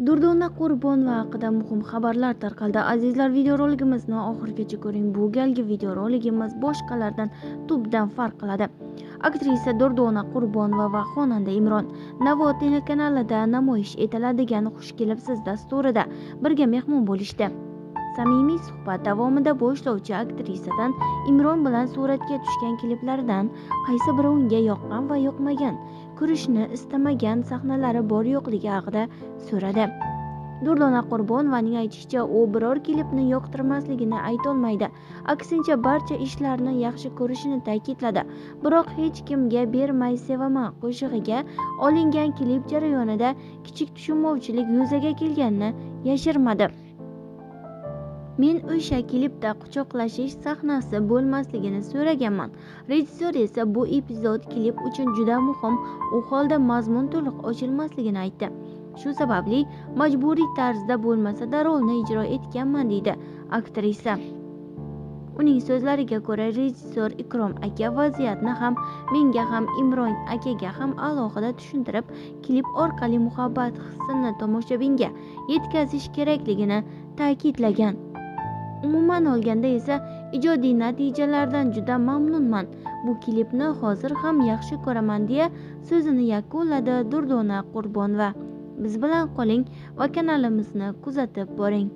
Durdona Qurbonova haqida muhim xabarlar tarqaldi. Azizlar, videorolikimizni oxirigacha ko'ring. Bu galgi videorolikimiz boshqalardan tubdan farq qiladi. Aktrisa Durdona Qurbonova va xonanda Imron Navo telekanalida namoyish etiladigan Xush kelibsiz dasturida birga mehmon bo'lishdi. Samimiy suhbat davomida boshlovchi aktrisadan Imron bilan suratga tushgan kliplaridan qaysi biri unga yoqqan va yoqmagan, ko'rishni istamagan sahnalari bor-yo'qligi haqida so'radi. Durdona Qurbonovaning aytishicha, u biror klipni yoqtirmasligini aytolmaydi. Aksincha, barcha ishlarni yaxshi ko'rishini ta'kidladi. Biroq hech kimga bermay sevaman qo'shig'iga olingan klip jarayonida kichik tushunmovchilik yuzaga kelganini yashirmadi. Men o'sha klipda quchoqlashish sahnasi bo'lmasligini so'raganman. Rejissor esa bu epizod klip uchun juda muhim, u holda mazmun to'liq ochilmasligini aytdi. Shu sababli majburiy tarzda bo'lmasa-da rolni ijro etganman, deydi aktrisa. Uning so'zlariga ko'ra, rejissor Ikrom aka vaziyatni ham menga ham Imron akaga ham alohida tushuntirib, klip orqali muhabbat hissini tomoshabinga yetkazish kerakligini ta'kidlagan. Umuman olganda esa ijodiy natijalardan juda mamnunman. Bu klipni hozir ham yaxshi ko'raman deya so'zini yakunladi Durdona Qurbonova. Biz bilan qoling va kanalimizni kuzatib boring.